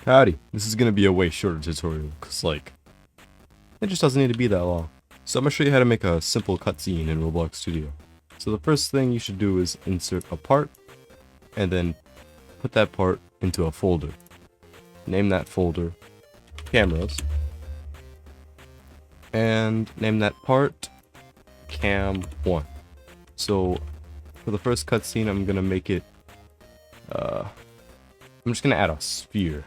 Howdy, this is going to be a way shorter tutorial, because like, it just doesn't need to be that long. So I'm going to show you how to make a simple cutscene in Roblox Studio. So the first thing you should do is insert a part, and then put that part into a folder. Name that folder Cameras, and name that part Cam1. So for the first cutscene, I'm going to make it, I'm just going to add a sphere.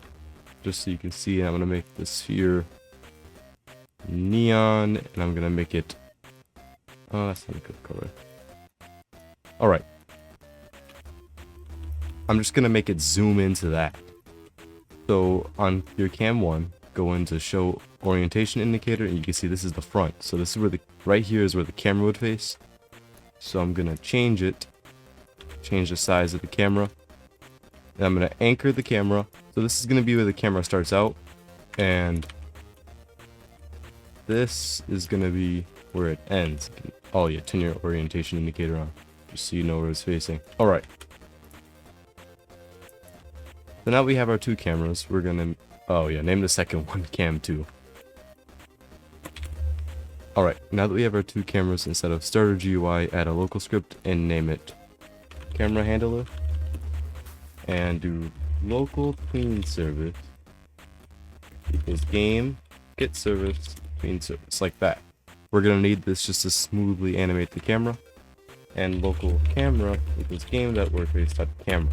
Just so you can see, I'm gonna make the sphere neon, and I'm gonna make it. Oh, that's not a good color. All right. I'm just gonna make it zoom into that. So on your cam 1, go into show orientation indicator, and you can see this is the front. So this is where right here is where the camera would face. So I'm gonna change it, change the size of the camera, and I'm gonna anchor the camera. So this is going to be where the camera starts out, and this is going to be where it ends. Oh yeah, turn your orientation indicator on, just so you know where it's facing. Alright. So now we have our two cameras. We're going to, oh yeah, name the second one Cam 2. Alright, now that we have our two cameras, instead of starter GUI, add a local script and name it camera handler, and do local tween service equals game get service tween service, like that. We're gonna need this just to smoothly animate the camera, and local camera equals game.workface.camera.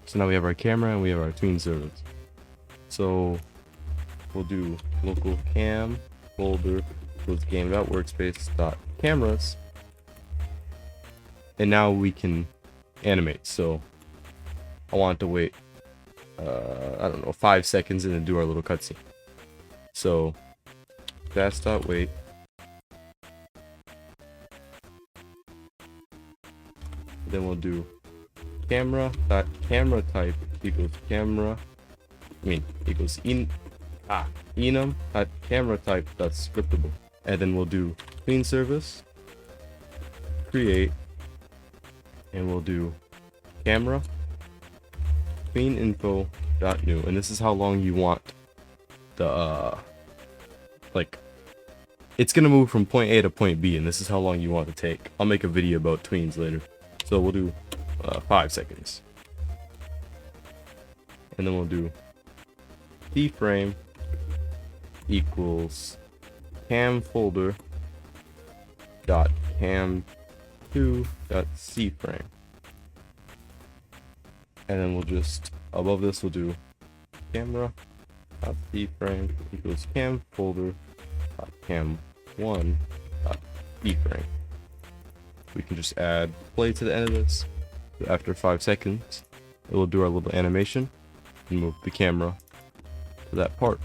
So now we have our camera and we have our tween service. So we'll do local cam folder equals game.workspace.cameras, and now we can animate. So I want to wait, I don't know, 5 seconds and then do our little cutscene. So, fast.wait. Then we'll do camera.camera type equals enum.camera type that's scriptable. And then we'll do tween service, create, and we'll do camera info.new, and this is how long you want the like, it's gonna move from point A to point B, and this is how long you want to take. I'll make a video about tweens later, so we'll do 5 seconds, and then we'll do keyframe equals cam folder dot cam 2 dot cframe. And then we'll just, above this, we'll do camera.keyframe equals cam folder cam1.keyframe. We can just add play to the end of this. After 5 seconds, it will do our little animation and move the camera to that part.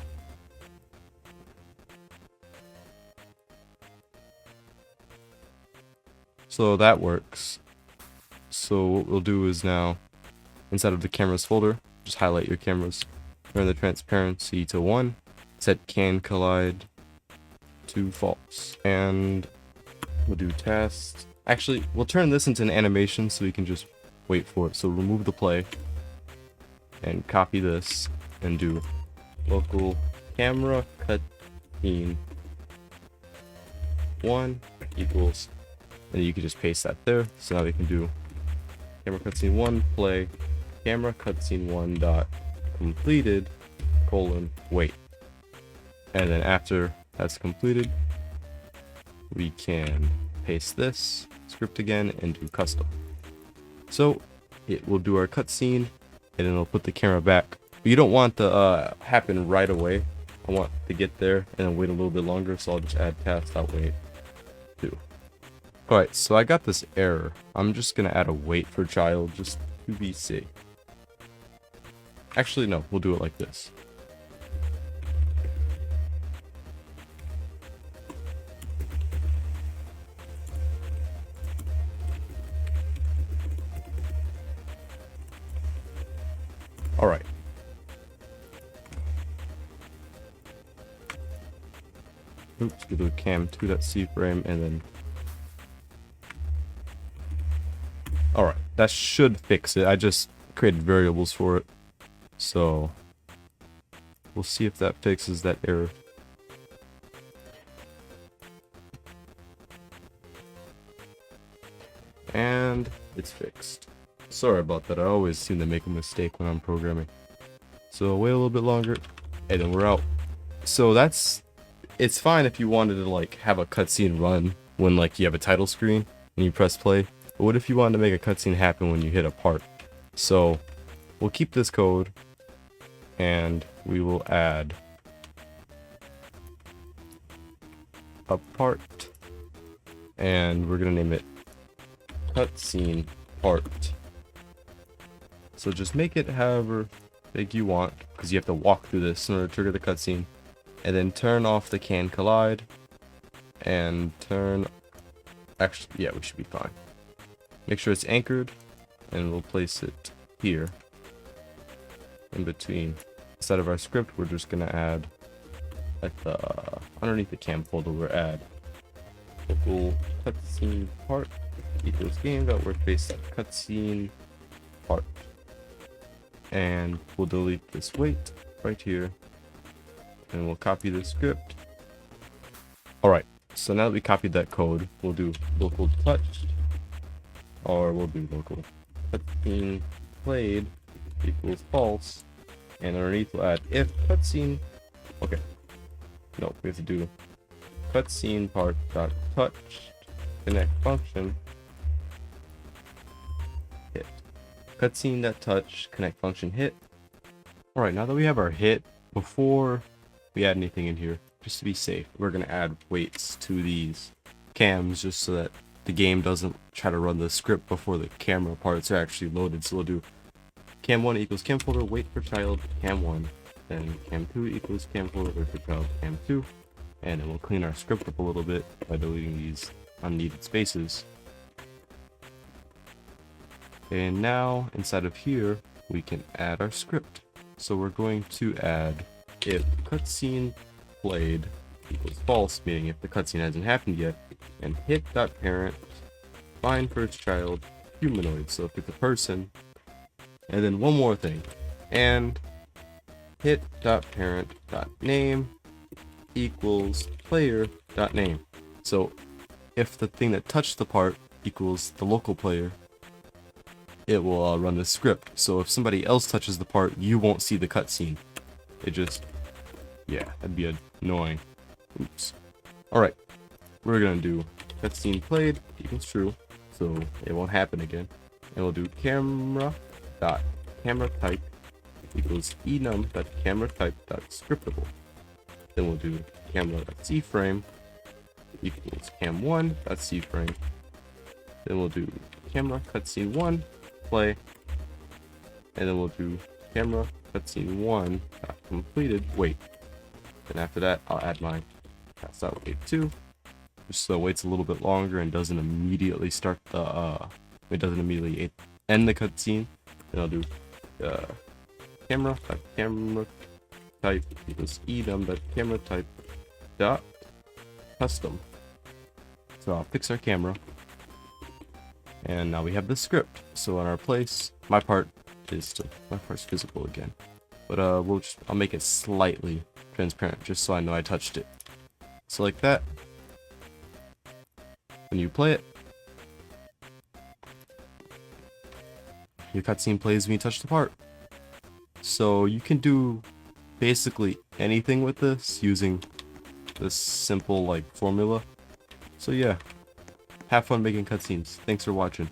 So that works. So what we'll do is now, inside of the cameras folder, just highlight your cameras, turn the transparency to 1, set can collide to false, and we'll do test. Actually, we'll turn this into an animation so we can just wait for it. So remove the play and copy this and do local camera cutscene 1 equals, and you can just paste that there. So now we can do camera cutscene 1 play camera cutscene 1 dot completed wait, and then after that's completed, we can paste this script again and do custom. So it will do our cutscene, and then it'll put the camera back. But you don't want to happen right away. I want to get there and then wait a little bit longer, so I'll just add task.wait too. Alright, so I got this error. I'm just gonna add a wait for child just to be safe. Actually, no, we'll do it like this. Alright. Oops, we do cam2.cframe and then. Alright, that should fix it. I just created variables for it. So we'll see if that fixes that error. And it's fixed. Sorry about that, I always seem to make a mistake when I'm programming. So wait a little bit longer, and then we're out. So it's fine if you wanted to like have a cutscene run when like you have a title screen and you press play. But what if you wanted to make a cutscene happen when you hit a part? So we'll keep this code, and we will add a part, and we're gonna name it cutscene part. So just make it however big you want, because you have to walk through this in order to trigger the cutscene. And then turn off the can collide, and actually, yeah, we should be fine. Make sure it's anchored, and we'll place it here in between. Instead of our script, we're just gonna add at the underneath the cam folder, we'll add local cutscene part equals game.workspace.cutscene part, and we'll delete this wait right here, and we'll copy the script. Alright, so now that we copied that code, we'll do local touched, or we'll do local cutscene played equals false, and underneath we'll add if cutscene. Okay, no, we have to do cutscene part dot touched connect function hit. Cutscene that touch connect function hit. Alright, now that we have our hit, before we add anything in here, just to be safe, we're gonna add waits to these cams just so that the game doesn't try to run the script before the camera parts are actually loaded. So we'll do cam1 equals cam folder wait for child cam1, then cam2 equals cam folder wait for child cam2, and then we'll clean our script up a little bit by deleting these unneeded spaces. And now inside of here we can add our script. So we're going to add if cutscene played equals false, meaning if the cutscene hasn't happened yet, and hit.parent find first child humanoid, so if it's a person. And then one more thing, and hit.parent.name equals player.name. So if the thing that touched the part equals the local player, it will run the script. So if somebody else touches the part, you won't see the cutscene. It just, yeah, that'd be annoying. Oops. Alright, we're gonna do cutscene played equals true, so it won't happen again. And we'll do camera type equals enum.camera type.scriptable. Then we'll do camera.cframe equals cam1.cframe. Then we'll do camera cutscene 1 play, and then we'll do camera cutscene 1 completed wait. And after that, I'll add my pass out wait 2, just so it waits a little bit longer and doesn't immediately start the it doesn't immediately end the cutscene. Then I'll do camera type equals enum.camera type dot custom. So I'll fix our camera, and now we have the script. So in our place, my part's physical again, but I'll make it slightly transparent just so I know I touched it. So like that. When you play it, your cutscene plays when you touch the part. So you can do basically anything with this using this simple like formula. So yeah, have fun making cutscenes. Thanks for watching.